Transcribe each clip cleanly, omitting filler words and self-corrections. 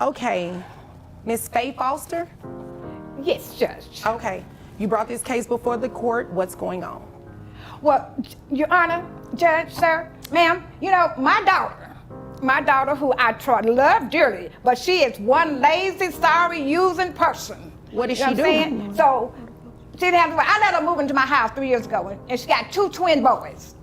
Okay, Miss Faye Foster? Yes, Judge. Okay, you brought this case before the court. What's going on? Well, Your Honor, Judge, sir, ma'am, my daughter who I love dearly, but she is one lazy, sorry, using person. What did You she know do? what I'm saying? So, I let her move into my house 3 years ago, and she got 2 twin boys.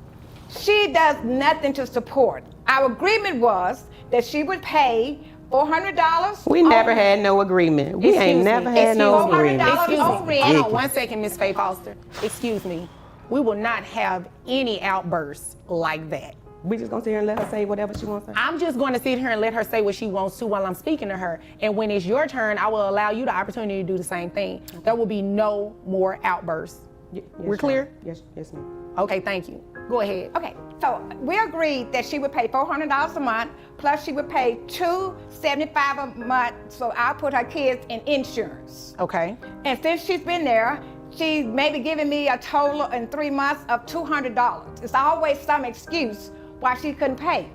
She does nothing to support. Our agreement was that she would pay $400. We never had no agreement. We ain't never had no agreement. Excuse me. on rent. Hold on 1 second, Miss Faye Foster. Excuse me. We will not have any outbursts like that. We just gonna sit here and let her say whatever she wants to say? I'm just going to sit here and let her say what she wants to while I'm speaking to her. And when it's your turn, I will allow you the opportunity to do the same thing. There will be no more outbursts. Yes, We're clear? Yes, ma'am. Okay, thank you. Go ahead. Okay, so we agreed that she would pay $400 a month, plus she would pay $275 a month, so I'll put her kids in insurance. Okay. And since she's been there, she's maybe giving me a total in 3 months of $200. It's always some excuse why she couldn't pay.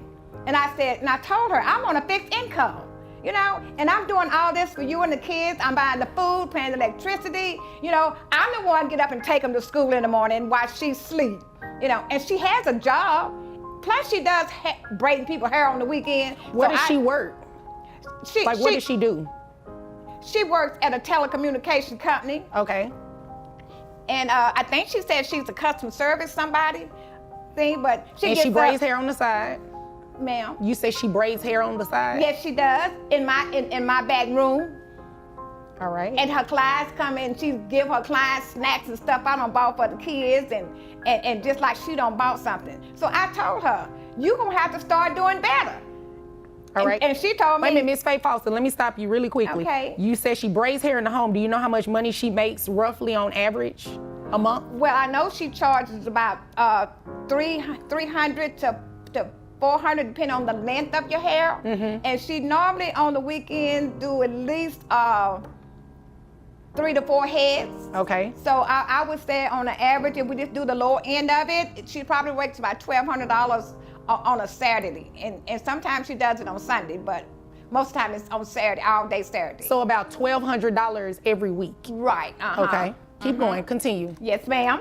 And I told her, I'm on a fixed income, and I'm doing all this for you and the kids. I'm buying the food, paying the electricity, I'm the one get up and take them to school in the morning while she sleep, and she has a job. Plus she does braiding people's hair on the weekend. Where does she work? What does she do? She works at a telecommunication company. Okay. And I think she said she's a customer service somebody thing, but she braids hair on the side. Ma'am. You say she braids hair on the side? Yes, she does. In my back room. All right. And her clients come in, she give her clients snacks and stuff I don't bought for the kids, and just like she don't bought something. So I told her, you gonna have to start doing better. All right. And she told me. Wait a minute, Miss Faye Foster, let me stop you really quickly. Okay. You said she braids hair in the home. Do you know how much money she makes roughly on average a month? Well, I know she charges about $300 to $400 depending on the length of your hair. Mm-hmm. And she normally on the weekend do at least 3 to 4 heads. Okay. So I would say on the average, if we just do the lower end of it, she probably works about $1,200 on a Saturday. And sometimes she does it on Sunday, but most of the time it's on Saturday, all day Saturday. So about $1,200 every week. Right. Uh-huh. Okay. Keep going. Continue. Yes, ma'am.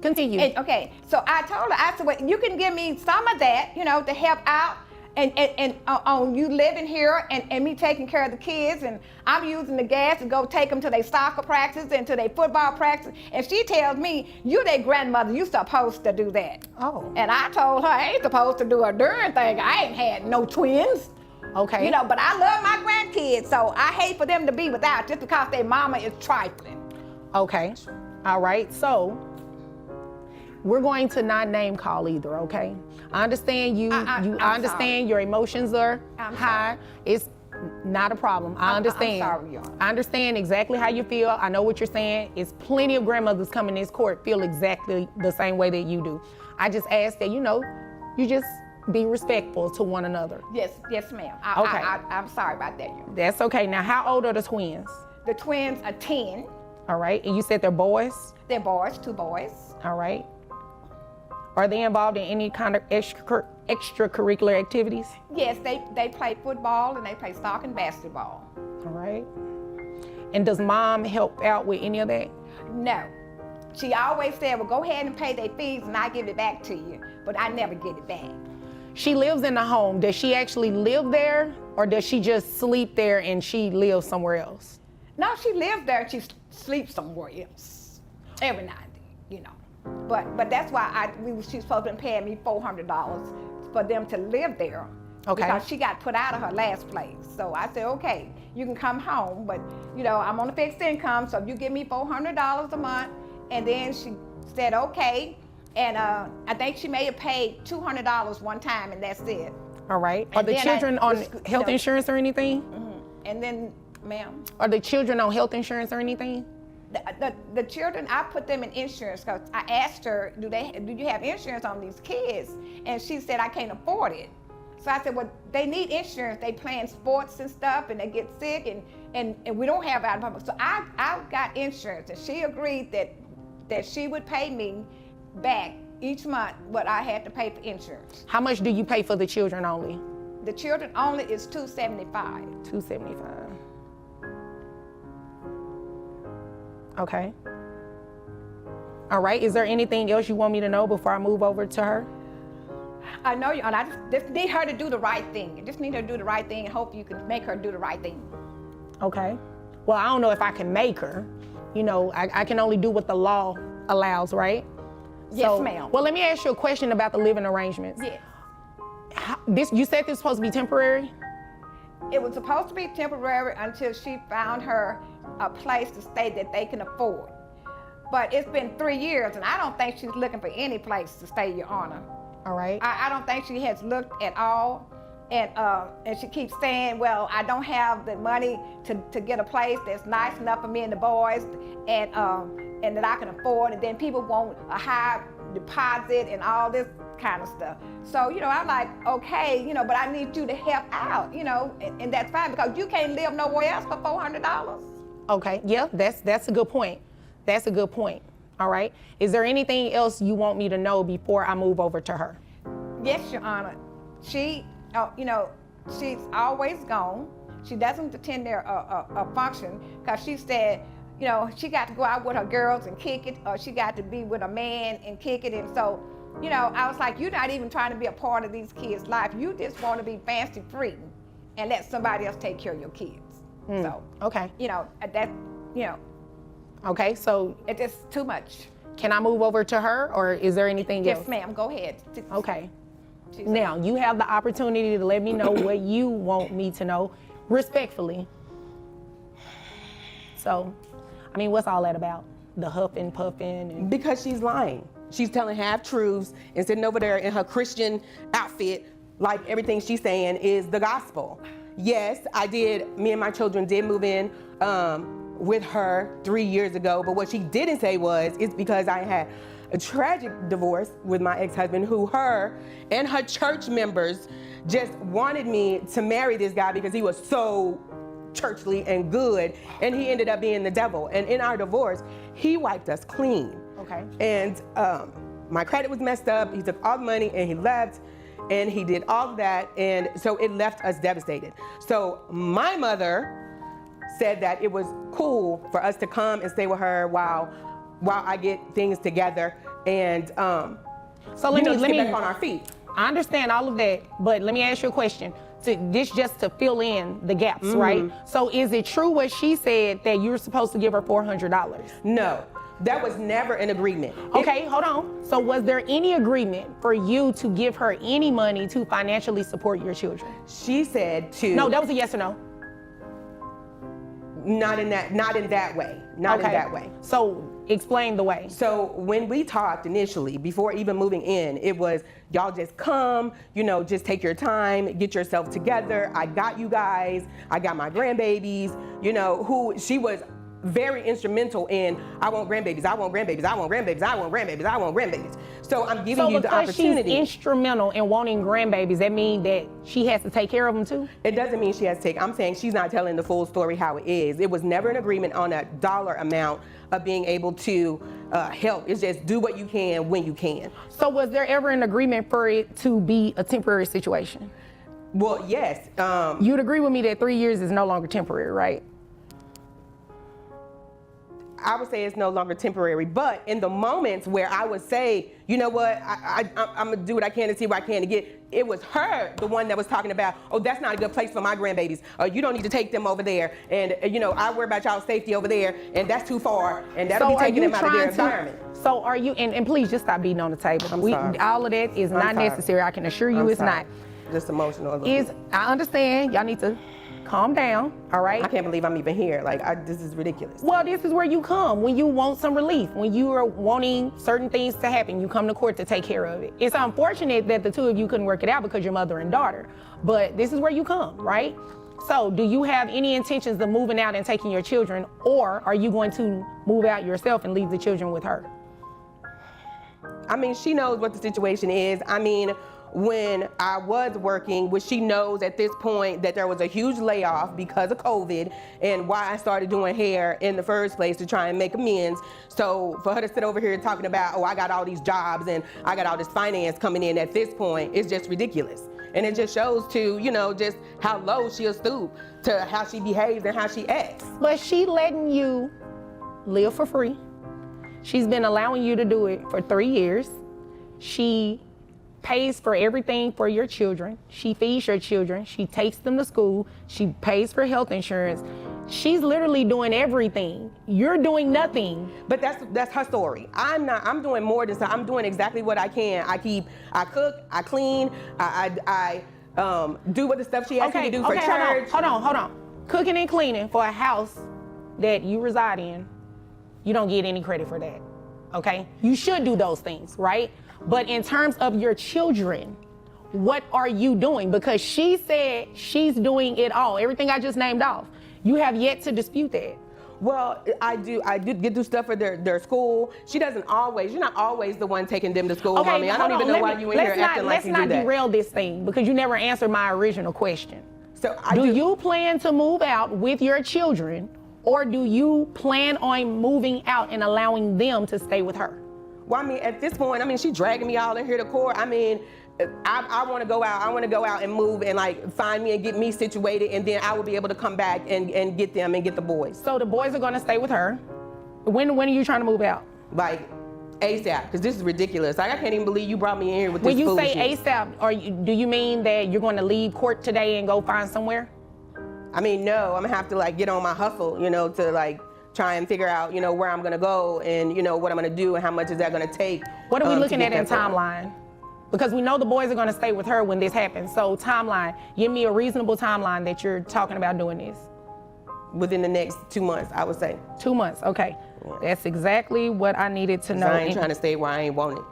Continue. Okay. So I told her, I said, well, you can give me some of that, to help out. And on you living here and me taking care of the kids, and I'm using the gas to go take them to their soccer practice and to their football practice. And she tells me, you their grandmother, you supposed to do that. Oh. And I told her, I ain't supposed to do a darn thing. I ain't had no twins. Okay. But I love my grandkids, so I hate for them to be without just because their mama is trifling. Okay. All right. So we're going to not name call either, okay? I understand I understand sorry. Your emotions are I'm high. sorry. It's not a problem. I understand. I'm sorry, Your Honor. I understand exactly how you feel. I know what you're saying. It's plenty of grandmothers coming in this court feel exactly the same way that you do. I just ask that, you just be respectful to one another. Yes, ma'am. Okay. I'm sorry about that, Your Honor. That's okay. Now, how old are the twins? The twins are 10. All right. And you said they're boys? They're boys, 2 boys. All right. Are they involved in any kind of extracurricular activities? Yes, they play football and they play soccer and basketball. All right. And does mom help out with any of that? No. She always said, well, go ahead and pay their fees and I give it back to you. But I never get it back. She lives in the home. Does she actually live there, or does she just sleep there and she lives somewhere else? No, she lives there and she sleeps somewhere else. Every night, But that's why she's supposed to be paying me $400 for them to live there. Okay. Because she got put out of her last place. So I said, okay, you can come home, but I'm on a fixed income, so you give me $400 a month. And then she said, okay. And I think she may have paid $200 one time, and that's it. All right. Are the children on health insurance or anything? Mm-hmm. And then, ma'am? Are the children on health insurance or anything? The children, I put them in insurance because I asked her, do you have insurance on these kids? And she said, I can't afford it. So I said, well, they need insurance. They playing sports and stuff, and they get sick, and we don't have out of pocket. So I got insurance, and she agreed that she would pay me back each month what I had to pay for insurance. How much do you pay for the children only? The children only is $275. $275. Okay. All right. Is there anything else you want me to know before I move over to her? I know you, and I just need her to do the right thing. I just need her to do the right thing and hope you can make her do the right thing. Okay. Well, I don't know if I can make her. You know, I can only do what the law allows, right? Yes, ma'am. Well, let me ask you a question about the living arrangements. Yes. You said this was supposed to be temporary? It was supposed to be temporary until she found her a place to stay that they can afford. But it's been 3 years, and I don't think she's looking for any place to stay, Your Honor. All right. I don't think she has looked at all. And she keeps saying, well, I don't have the money to get a place that's nice enough for me and the boys, and that I can afford. And then people want a high deposit and all this kind of stuff. So, you know, I'm like, okay, you know, but I need you to help out, you know, and that's fine, because you can't live nowhere else for $400. Okay. Yeah, that's a good point. That's a good point. All right. Is there anything else you want me to know before I move over to her? Yes, Your Honor. She, you know, she's always gone. She doesn't attend their a function, because she said, you know, she got to go out with her girls and kick it, or she got to be with a man and kick it. And so, you know, I was like, you're not even trying to be a part of these kids' life. You just want to be fancy free and let somebody else take care of your kids. So, Okay. you know, that, you know, Okay. So it's just too much. can I move over to her, or is there anything else? Yes, ma'am, go ahead. Okay. Now, you have the opportunity to let me know what you want me to know, respectfully. So, I mean, what's all that about? The huffing, puffing, and... Because she's lying. She's telling half-truths and sitting over there in her Christian outfit like everything she's saying is the gospel. Yes, me and my children did move in with her 3 years ago, but what she didn't say was, it's because I had a tragic divorce with my ex-husband, who her and her church members just wanted me to marry this guy because he was so churchly and good, and he ended up being the devil. And in our divorce, he wiped us clean. Okay. And my credit was messed up. He took all the money and he left, and he did all of that, and so it left us devastated. So my mother said that it was cool for us to come and stay with her while I get things together, and So let me get back on our feet. I understand all of that, but let me ask you a question. This just to fill in the gaps, right? So is it true what she said, that you're supposed to give her $400? No, that was never an agreement. Okay, hold on. So was there any agreement for you to give her any money to financially support your children? She said to... No, that was a yes or no. Not in that way. Not in that way. So explain the way. So when we talked initially, before even moving in, it was, y'all just come, you know, just take your time, get yourself together. I got you guys. I got my grandbabies, you know, who she was very instrumental in. I want grandbabies, I want grandbabies, I want grandbabies, I want grandbabies, I want grandbabies. So I'm giving you the opportunity. So because she's instrumental in wanting grandbabies, that means that she has to take care of them too? It doesn't mean she has to take. I'm saying she's not telling the full story how it is. It was never an agreement on a dollar amount of being able to help. It's just do what you can when you can. So was there ever an agreement for it to be a temporary situation? Well, yes. You'd agree with me that 3 years is no longer temporary, right? I would say it's no longer temporary, but in the moments where I would say, you know what, I'm gonna do what I can to see what I can to get, it was her, the one that was talking about, oh, that's not a good place for my grandbabies. You don't need to take them over there. And you know, I worry about y'all's safety over there, and that's too far, and that'll be taking them out of their environment. So are you, and please just stop beating on the table. Sorry. All of that is not necessary. I can assure you it's not. Just emotional. I understand, y'all need to calm down, all right? I can't believe I'm even here. Like, this is ridiculous. Well, this is where you come when you want some relief, when you are wanting certain things to happen. You come to court to take care of it. It's unfortunate that the two of you couldn't work it out because you're mother and daughter, but this is where you come, right? So do you have any intentions of moving out and taking your children, or are you going to move out yourself and leave the children with her? I mean, she knows what the situation is. I mean, when I was working, which she knows at this point that there was a huge layoff because of COVID, and why I started doing hair in the first place, to try and make amends. So for her to sit over here talking about, oh, I got all these jobs and I got all this finance coming in at this point, is just ridiculous. And it just shows to, just how low she'll stoop to how she behaves and how she acts. But she letting you live for free. She's been allowing you to do it for 3 years. She pays for everything for your children. She feeds your children. She takes them to school. She pays for health insurance. She's literally doing everything. You're doing nothing. But that's her story. I'm doing more than I'm doing exactly what I can. I cook, I clean, I do what the stuff she asks me to do for church. Hold on. Cooking and cleaning for a house that you reside in, you don't get any credit for that, okay? You should do those things, right? But in terms of your children, what are you doing? Because she said she's doing it all, everything I just named off. You have yet to dispute that. Well, I did get do stuff for their school. You're not always the one taking them to school, Okay, Mommy. I don't even know why you in here acting like you do that. Let's not derail this thing because you never answered my original question. So do you plan to move out with your children, or do you plan on moving out and allowing them to stay with her? Well, I mean, at this point, she dragging me all in here to court. I want to go out. I want to go out and move and find me and get me situated, and then I will be able to come back and get them and get the boys. So the boys are going to stay with her. When are you trying to move out? ASAP, because this is ridiculous. I can't even believe you brought me in here with this When you say foolishness. ASAP, do you mean that you're going to leave court today and go find somewhere? No, I'm gonna have to get on my hustle, to try and figure out, where I'm gonna go and, what I'm gonna do and how much is that gonna take. What are we looking at in timeline? Because we know the boys are gonna stay with her when this happens. So timeline, give me a reasonable timeline that you're talking about doing this. Within the next 2 months, I would say. 2 months, okay. Yeah. That's exactly what I needed to know. I ain't trying to stay where I ain't want it.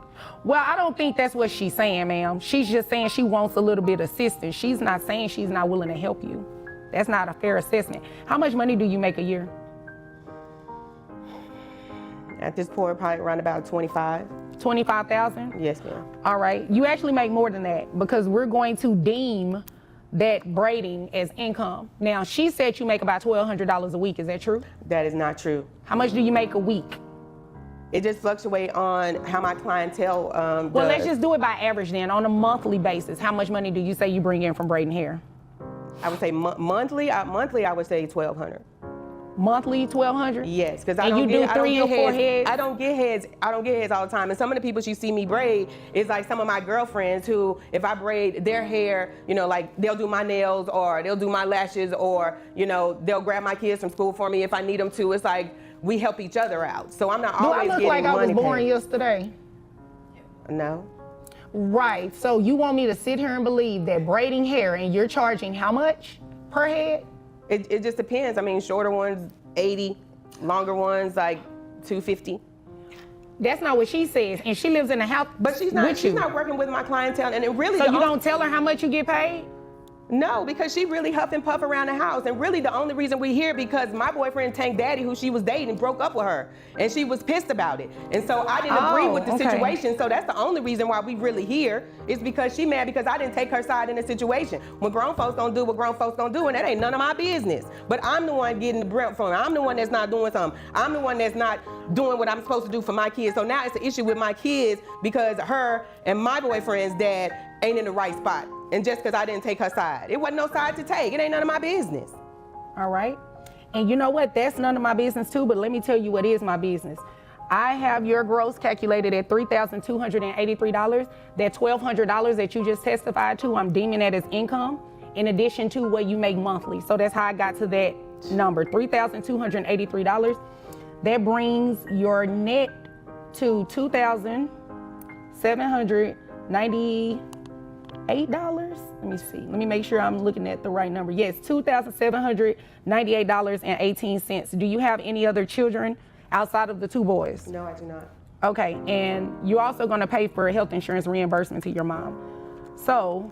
Well, I don't think that's what she's saying, ma'am. She's just saying she wants a little bit of assistance. She's not saying she's not willing to help you. That's not a fair assessment. How much money do you make a year? At this point, probably around about 25. 25,000? Yes, ma'am. All right. You actually make more than that because we're going to deem that braiding as income. Now, she said you make about $1,200 a week. Is that true? That is not true. How much do you make a week? It just fluctuates on how my clientele Well, let's just do it by average then. On a monthly basis, how much money do you say you bring in from braiding hair? I would say monthly. Monthly, I would say $1,200. Monthly, $1,200? Yes, because I don't get 3 or 4 heads. I don't get heads all the time. And some of the people you see me braid is some of my girlfriends who, if I braid their hair, they'll do my nails or they'll do my lashes or they'll grab my kids from school for me if I need them to. It's we help each other out. So I'm not always getting money. Do I look like I was born yesterday? No. Right, so you want me to sit here and believe that braiding hair and you're charging how much per head? It just depends. Shorter ones, 80, longer ones, $250. That's not what she says, and she lives in a house But she's not working with my clientele, and it really. So you don't tell her how much you get paid? No, because she really huff and puff around the house. And really the only reason we're here because my boyfriend Tank Daddy, who she was dating, broke up with her. And she was pissed about it. And so I didn't agree with the situation. So that's the only reason why we really here is because she mad because I didn't take her side in the situation. When grown folks don't do what grown folks don't do, and that ain't none of my business. But I'm the one getting the brunt from it. I'm the one that's not doing something. I'm the one that's not doing what I'm supposed to do for my kids. So now it's an issue with my kids because her and my boyfriend's dad ain't in the right spot. And just because I didn't take her side. It wasn't no side to take. It ain't none of my business. All right. And you know what? That's none of my business too, but let me tell you what is my business. I have your gross calculated at $3,283. That $1,200 that you just testified to, I'm deeming that as income in addition to what you make monthly. So that's how I got to that number, $3,283. That brings your net to $2,798. Let me see. Let me make sure I'm looking at the right number. Yes, $2,798.18. Do you have any other children outside of the 2 boys? No, I do not. Okay, and you're also going to pay for a health insurance reimbursement to your mom. So,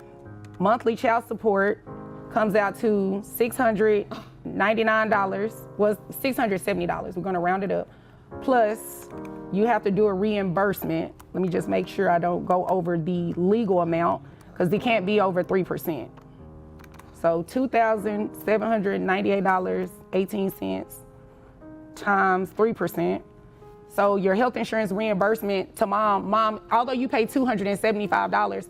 monthly child support comes out to $699. Well, $670. We're going to round it up. Plus, you have to do a reimbursement. Let me just make sure I don't go over the legal amount, because it can't be over 3%. So $2,798.18 times 3%. So your health insurance reimbursement to mom, although you pay $275,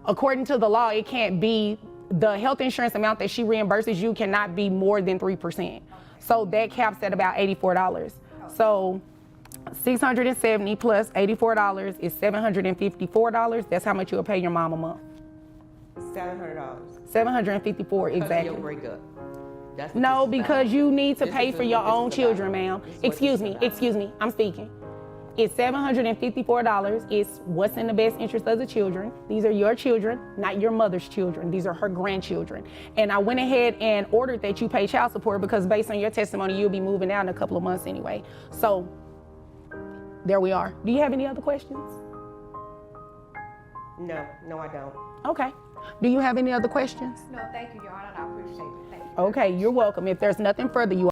according to the law, it can't be, the health insurance amount that she reimburses you cannot be more than 3%. So that caps at about $84. So 670 plus $84 is $754. That's how much you'll pay your mom a month. $700. $754 Because of exactly. your breakup. That's what No, this is because about. you need to This pay is for what your this own is children, about. ma'am. This is what Excuse this me, is about. excuse me, I'm speaking. It's $754. It's what's in the best interest of the children. These are your children, not your mother's children. These are her grandchildren. And I went ahead and ordered that you pay child support because based on your testimony, you'll be moving out in a couple of months anyway. So there we are. Do you have any other questions? No, I don't. Okay. Do you have any other questions? No, thank you, Your Honor. I appreciate it. Thank you. Okay, you're welcome. If there's nothing further, you